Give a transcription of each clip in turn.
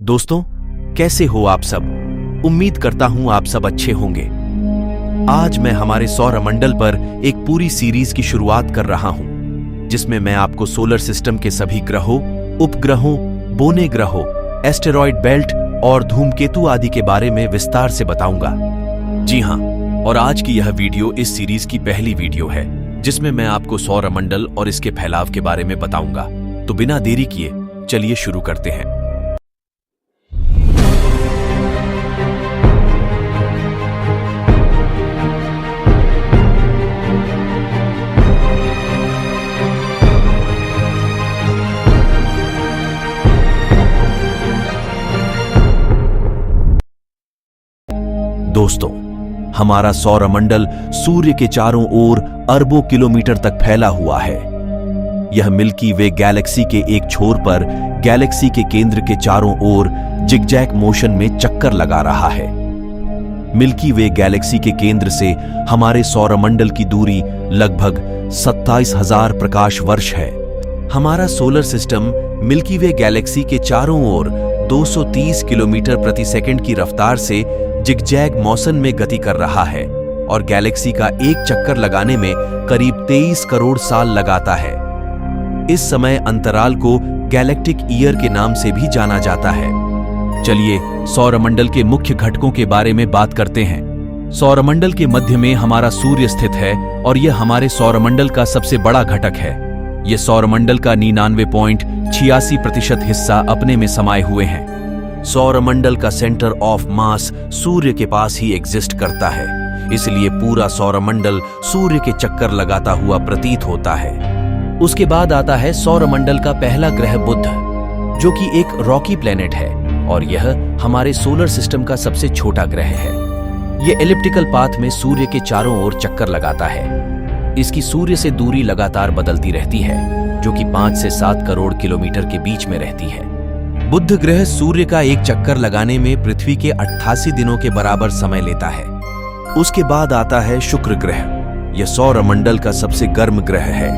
दोस्तों, कैसे हो आप सब? उम्मीद करता हूं आप सब अच्छे होंगे। आज मैं हमारे सौरमंडल पर एक पूरी सीरीज की शुरुआत कर रहा हूं, जिसमें मैं आपको सोलर सिस्टम के सभी ग्रहों, उपग्रहों, बोने ग्रहों, एस्टेरॉयड बेल्ट और धूमकेतु आदि के बारे में विस्तार से बताऊंगा। जी हां, और आज की यह वीडियो इस सीरीज की पहली वीडियो है, जिसमें मैं आपको सौरमंडल और इसके फैलाव के बारे में बताऊंगा। तो बिना देरी किए चलिए शुरू करते हैं। दोस्तों, हमारा सौरमंडल सूर्य के चारों ओर अरबों किलोमीटर तक फैला हुआ है। यह मिल्की वे गैलेक्सी के एक छोर पर गैलेक्सी के केंद्र के चारों ओर जिगजैग मोशन में चक्कर लगा रहा है। मिल्की वे गैलेक्सी के केंद्र से हमारे सौरमंडल की दूरी लगभग 27,000 प्रकाश वर्ष है। हमारा सोलर सिस्टम मिल्की वे गैलेक्सी के चारों ओर 230 किलोमीटर प्रति सेकंड की रफ्तार से जिगजैग मोशन में गति कर रहा है और गैलेक्सी का एक चक्कर लगाने में करीब 23 करोड़ साल लगाता है। इस समय अंतराल को गैलेक्टिक ईयर के नाम से भी जाना जाता है। चलिए सौरमंडल के मुख्य घटकों के बारे में बात करते हैं। सौरमंडल के मध्य में हमारा सूर्य स्थित है और यह हमारे सौरमंडल का सबसे बड़ा घटक है। यह सौरमंडल का 99.86% हिस्सा अपने में समाये हुए हैं। सौरमंडल का सेंटर ऑफ मास सूर्य के पास ही एग्जिस्ट करता है, इसलिए पूरा सौरमंडल सूर्य के चक्कर लगाता हुआ प्रतीत होता है। उसके बाद आता है सौरमंडल का पहला ग्रह बुध, जो कि एक रॉकी प्लेनेट है और यह हमारे सोलर सिस्टम का सबसे छोटा ग्रह है। यह एलिप्टिकल पाथ में सूर्य के चारों ओर चक्कर लगाता है। इसकी सूर्य से दूरी लगातार बदलती रहती है, जो कि 5 से 7 करोड़ किलोमीटर के बीच में रहती है। बुध ग्रह सूर्य का एक चक्कर लगाने में पृथ्वी के 88 दिनों के बराबर समय लेता है। उसके बाद आता है शुक्र ग्रह। यह सौरमंडल का सबसे गर्म ग्रह है।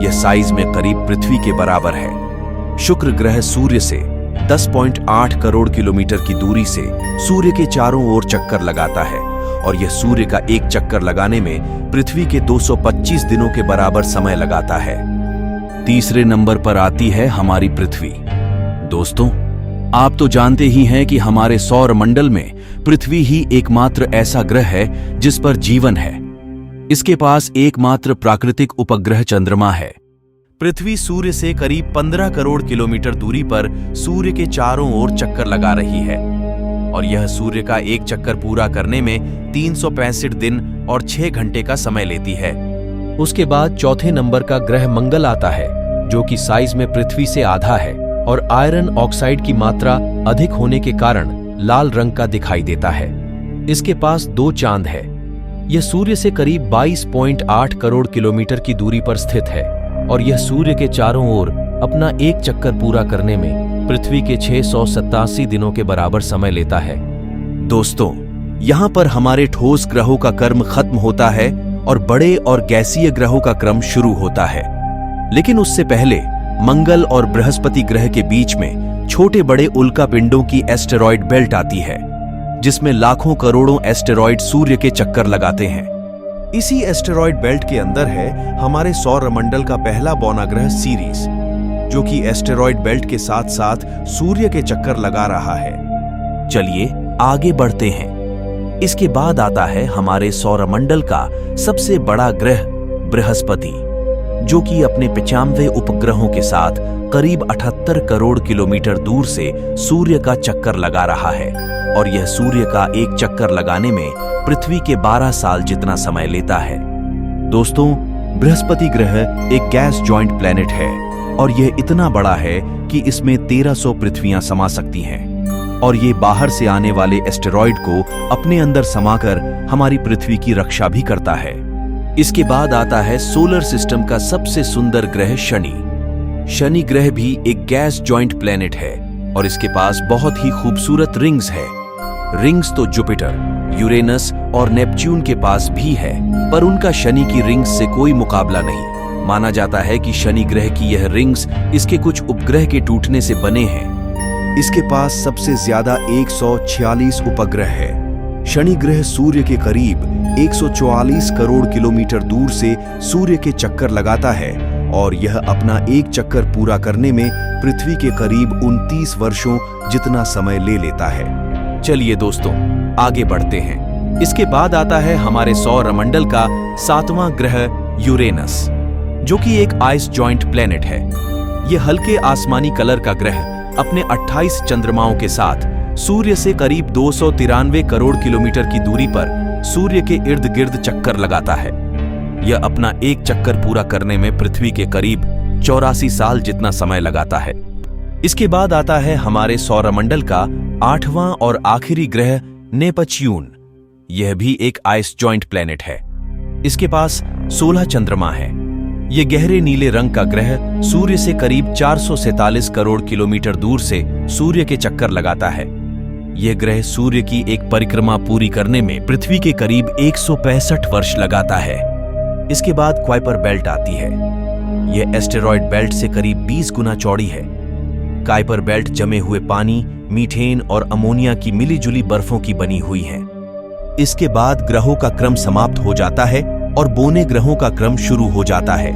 यह साइज में करीब पृथ्वी के बराबर है। शुक्र ग्रह सूर्य से 10.8 करोड़ किलोमीटर की दूरी से सूर्य के चारों ओर चक्कर लगाता है और यह सूर्य का एक चक्कर लगाने में पृथ्वी के 225 दिनों के बराबर समय लगाता है। तीसरे नंबर पर आती है हमारी पृथ्वी। दोस्तों, आप तो जानते ही हैं कि हमारे सौरमंडल में पृथ्वी ही एकमात्र ऐसा ग्रह है जिस पर जीवन है। इसके पास एकमात्र प्राकृतिक उपग्रह चंद्रमा है। पृथ्वी सूर्य से करीब 15 करोड़ किलोमीटर दूरी पर सूर्य के चारों ओर चक्कर लगा रही है और यह सूर्य का एक चक्कर पूरा करने में 365 दिन और 6 घंटे का समय लेती है। उसके बाद चौथे नंबर का ग्रह मंगल आता है, जो कि साइज में पृथ्वी से आधा है और आयरन ऑक्साइड की मात्रा अधिक होने के कारण लाल रंग का दिखाई देता है। इसके पास 2 चांद है। यह सूर्य से करीब 22.8 करोड़ किलोमीटर की दूरी पर स्थित है और यह सूर्य के चारों ओर अपना एक चक्कर पूरा करने में पृथ्वी के 687 दिनों के बराबर समय लेता है। दोस्तों, यहाँ पर हमारे ठोस ग्रहों का क्रम खत्म होता है और बड़े और गैसीय ग्रहों का क्रम शुरू होता है। लेकिन उससे पहले मंगल और बृहस्पति ग्रह के बीच में छोटे बड़े उल्कापिंडों की एस्टेरॉयड बेल्ट आती है, जिसमें लाखों करोड़ों एस्टेरॉयड सूर्य के चक्कर लगाते हैं। इसी एस्टेरॉयड बेल्ट के अंदर है हमारे सौरमंडल का पहला बौना ग्रह सीरीज, जो कि एस्टेरॉयड बेल्ट के साथ साथ सूर्य के चक्कर लगा रहा है। चलिए आगे बढ़ते हैं। इसके बाद आता है हमारे सौरमंडल का सबसे बड़ा ग्रह बृहस्पति, जो कि अपने 95 उपग्रहों के साथ करीब 78 करोड़ किलोमीटर दूर से सूर्य का चक्कर लगा रहा है और यह सूर्य का एक चक्कर लगाने में पृथ्वी के 12 साल जितना समय लेता है। दोस्तों, बृहस्पति ग्रह एक गैस जॉइंट प्लैनेट है और यह इतना बड़ा है कि इसमें 1300 पृथ्वियां समा सकती हैं और ये बाहर से आने वाले एस्टेरॉयड को अपने अंदर समाकर हमारी पृथ्वी की रक्षा भी करता है। इसके बाद आता है सोलर सिस्टम का सबसे सुंदर ग्रह शनि। शनि ग्रह भी एक गैस जॉइंट प्लैनेट है और इसके पास बहुत ही खूबसूरत रिंग्स है। रिंग्स तो जुपिटर, यूरेनस और नेपच्यून के पास भी है, पर उनका शनि की रिंग्स से कोई मुकाबला नहीं। माना जाता है कि शनि ग्रह की यह रिंग्स इसके कुछ उपग्रह के टूटने से बने हैं। इसके पास सबसे ज्यादा 146 उपग्रह है। शनि ग्रह सूर्य के करीब 144 करोड़ किलोमीटर दूर से सूर्य के चक्कर लगाता है और यह अपना एक चक्कर पूरा करने में पृथ्वी के करीब 29 वर्षों जितना समय ले लेता है। चलिए दोस्तों, आगे बढ़ते हैं। इसके बाद आता है हमारे सौरमंडल का 7वां ग्रह यूरेनस, जो कि एक आइस जॉइंट प्लेनेट है। यह हल्के आसमानी कलर का ग्रह अपने 28 चंद्रमाओं के साथ सूर्य से करीब 293 करोड़ किलोमीटर की दूरी पर सूर्य के इर्द गिर्द चक्कर लगाता है। यह अपना एक चक्कर पूरा करने में पृथ्वी के करीब 84 साल जितना समय लगाता है। इसके बाद आता है हमारे सौरमंडल का 8वां और आखिरी ग्रह नेपच्यून। यह भी एक आइस जॉइंट प्लेनेट है। इसके पास 16 चंद्रमा है। यह गहरे नीले रंग का ग्रह सूर्य से करीब 447 करोड़ किलोमीटर दूर से सूर्य के चक्कर लगाता है। यह ग्रह सूर्य की एक परिक्रमा पूरी करने में पृथ्वी के करीब 165 वर्ष लगाता है। इसके बाद कुइपर बेल्ट आती है। यह एस्टेरॉयड बेल्ट से करीब 20 गुना चौड़ी है। कुइपर बेल्ट जमे हुए पानी, मीथेन और अमोनिया की मिलीजुली बर्फों की बनी हुई है। इसके बाद ग्रहों का क्रम समाप्त हो जाता है और बौने ग्रहों का क्रम शुरू हो जाता है।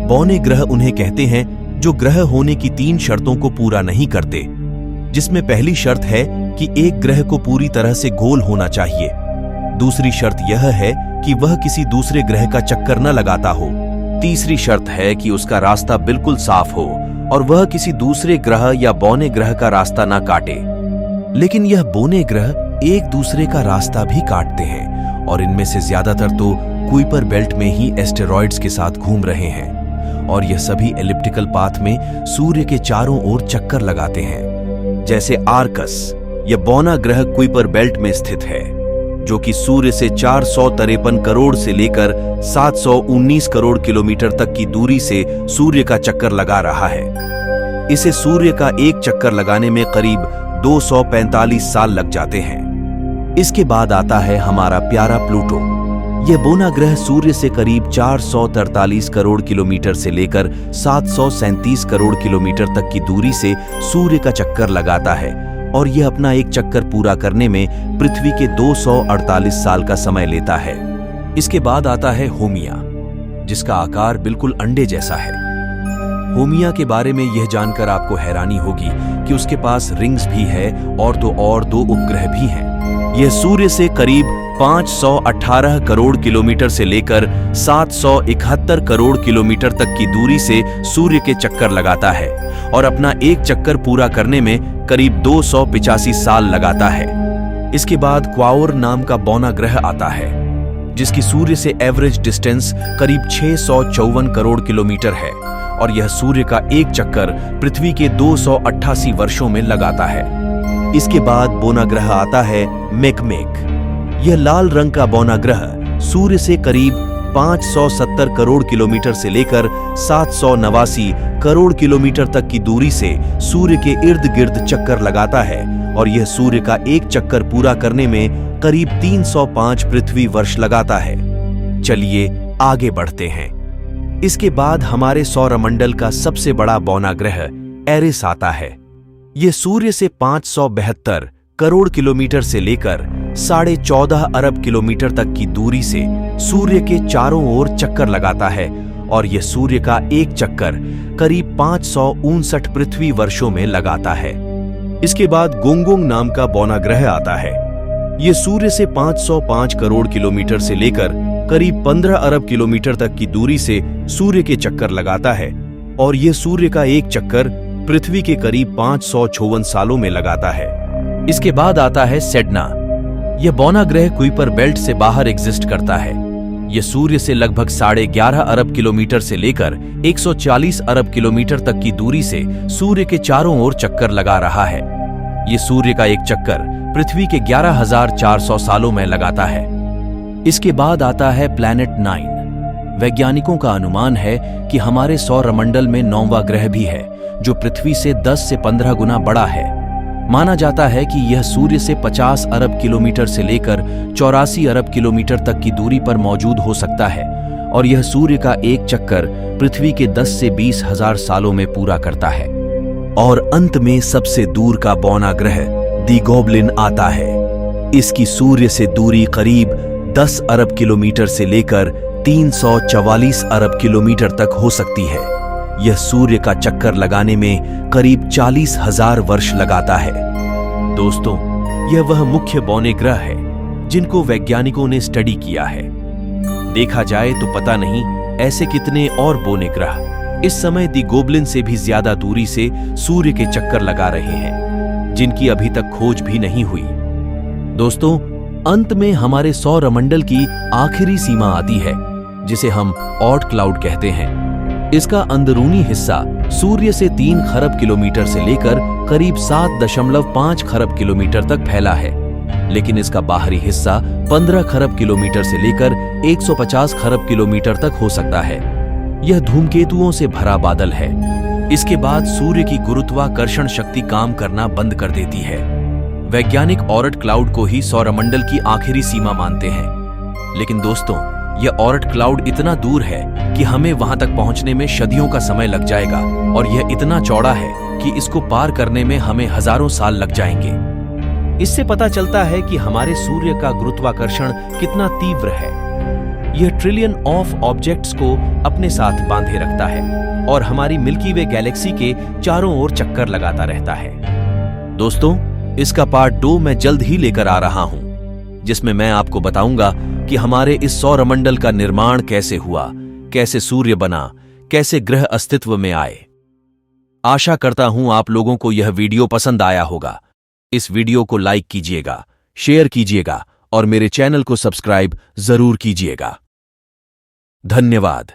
बौने ग्रह उन्हें कहते हैं जो ग्रह होने की 3 शर्तों को पूरा नहीं करते, जिसमें पहली शर्त है कि एक ग्रह को पूरी तरह से गोल होना चाहिए। दूसरी शर्त यह है कि वह किसी दूसरे ग्रह का चक्कर न लगाता हो। तीसरी शर्त है कि उसका रास्ता बिल्कुल साफ हो और वह किसी दूसरे ग्रह या बौने ग्रह का रास्ता ना काटे। लेकिन यह बौने ग्रह एक दूसरे का रास्ता भी काटते हैं और इनमें से ज्यादातर तो कुइपर बेल्ट में ही एस्टेरॉयड्स के साथ घूम रहे हैं और यह सभी एलिप्टिकल पाथ में सूर्य के चारों ओर चक्कर लगाते हैं। जैसे आर्कस, यह बौना ग्रह कुइपर बेल्ट में स्थित है, जो कि सूर्य से 453 करोड़ से लेकर 719 करोड़ किलोमीटर तक की दूरी से सूर्य का चक्कर लगा रहा है। इसे सूर्य का एक चक्कर लगाने में करीब 245 साल लग जाते हैं। इसके बाद आता है हमारा प्यारा प्लूटो। यह बौना ग्रह सूर्य से करीब 443 करोड़ किलोमीटर से लेकर 737 करोड़ किलोमीटर तक की दूरी से सूर्य का चक्कर लगाता है और यह अपना एक चक्कर पूरा करने में पृथ्वी के 248 साल का समय लेता है। इसके बाद आता है होमिया, जिसका आकार बिल्कुल अंडे जैसा है। होमिया के बारे में यह जानकर आपको हैरानी होगी कि उसके पास रिंग्स भी है और तो और 2 उपग्रह भी हैं। यह सूर्य से करीब 518 करोड़ किलोमीटर से लेकर 771 करोड़ किलोमीटर तक की दूरी से सूर्य के चक्कर लगाता है और अपना एक चक्कर पूरा करने में करीब 285 साल लगाता है। इसके बाद क्वाओर नाम का बौना ग्रह आता है, जिसकी सूर्य से एवरेज डिस्टेंस करीब 654 करोड़ किलोमीटर है और यह सूर्य का एक चक्कर पृथ्वी के 288 वर्षों में लगाता है। इसके बाद बौना ग्रह आता है मेकमेक। यह लाल रंग का बौना ग्रह सूर्य से करीब 570 करोड़ किलोमीटर से लेकर 789 करोड़ किलोमीटर तक की दूरी से सूर्य के इर्द गिर्द चक्कर लगाता है और यह सूर्य का एक चक्कर पूरा करने में करीब 305 पृथ्वी वर्ष लगाता है। चलिए आगे बढ़ते हैं। इसके बाद हमारे सौरमंडल का सबसे बड़ा बौना ग्रह एरिस आता है। यह सूर्य से 572 करोड़ किलोमीटर से लेकर 14.5 अरब किलोमीटर तक की दूरी से सूर्य के चारों ओर चक्कर लगाता है और यह सूर्य का एक चक्कर करीब 559 पृथ्वी वर्षों में लगाता है। इसके बाद गोंगोंग नाम का बौना ग्रह आता है। यह सूर्य से 505 करोड़ किलोमीटर से लेकर करीब 15 अरब किलोमीटर तक की दूरी से सूर्य के चक्कर लगाता है और यह सूर्य का एक चक्कर पृथ्वी के करीब 554 सालों में लगाता है। इसके बाद आता है सेडना। यह बौना ग्रह कुइपर बेल्ट से बाहर एग्जिस्ट करता है। यह सूर्य से लगभग 11.5 अरब किलोमीटर से लेकर 140 अरब किलोमीटर तक की दूरी से सूर्य के चारों ओर चक्कर लगा रहा है। यह सूर्य का एक चक्कर पृथ्वी के 11,400 सालों में लगाता है। इसके बाद आता है प्लैनेट 9। वैज्ञानिकों का अनुमान है कि हमारे सौरमंडल में 9वां ग्रह भी है, जो पृथ्वी से 10 से 15 गुना बड़ा है। माना जाता है कि यह सूर्य से 50 अरब किलोमीटर से लेकर 84 अरब किलोमीटर तक की दूरी पर मौजूद हो सकता है और यह सूर्य का एक चक्कर पृथ्वी के 10 से 20 हजार सालों में पूरा करता है। और अंत में सबसे दूर का बौना ग्रह दी गॉबलिन आता है। इसकी सूर्य से दूरी करीब 10 अरब किलोमीटर से लेकर 344 अरब किलोमीटर तक हो सकती है। यह सूर्य का चक्कर लगाने में करीब 40,000 वर्ष लगाता है। दोस्तों, यह वह मुख्य बौने ग्रह है जिनको वैज्ञानिकों ने स्टडी किया है। देखा जाए तो पता नहीं ऐसे कितने और बौने ग्रह इस समय दी गॉबलिन से भी ज्यादा दूरी से सूर्य के चक्कर लगा रहे हैं, जिनकी अभी तक खोज भी नहीं हुई। दोस्तों, अंत में हमारे सौरमंडल की आखिरी सीमा आती है, जिसे हम ऑट क्लाउड कहते हैं। इसका अंदरूनी हिस्सा सूर्य से 3 खरब किलोमीटर से लेकर करीब 7.5 खरब किलोमीटर तक फैला है, लेकिन इसका बाहरी हिस्सा 15 खरब किलोमीटर से लेकर 150 खरब किलोमीटर तक हो सकता है। यह धूमकेतुओं से भरा बादल है। इसके बाद सूर्य की गुरुत्वाकर्षण शक्ति काम करना बंद कर देती है। वैज्ञानिक ऑर्ट क्लाउड को ही सौरमंडल की आखिरी सीमा मानते हैं। लेकिन दोस्तों, यह ऑर्ट क्लाउड इतना दूर है कि हमें वहां तक पहुंचने में सदियों का समय लग जाएगा, और यह इतना चौड़ा है कि इसको पार करने में हमें हजारों साल लग जाएंगे। इससे पता चलता है कि हमारे सूर्य का गुरुत्वाकर्षण कितना तीव्र है। यह ट्रिलियन ऑफ ऑब्जेक्ट्स को अपने साथ बांधे रखता है और हमारी मिल्की वे गैलेक्सी के चारों ओर चक्कर लगाता रहता है। दोस्तों, इसका पार्ट 2 मैं जल्द ही लेकर आ रहा हूं, जिसमें मैं आपको बताऊंगा कि हमारे इस सौरमंडल का निर्माण कैसे हुआ, कैसे सूर्य बना, कैसे ग्रह अस्तित्व में आए। आशा करता हूं आप लोगों को यह वीडियो पसंद आया होगा। इस वीडियो को लाइक कीजिएगा, शेयर कीजिएगा और मेरे चैनल को सब्सक्राइब जरूर कीजिएगा। धन्यवाद।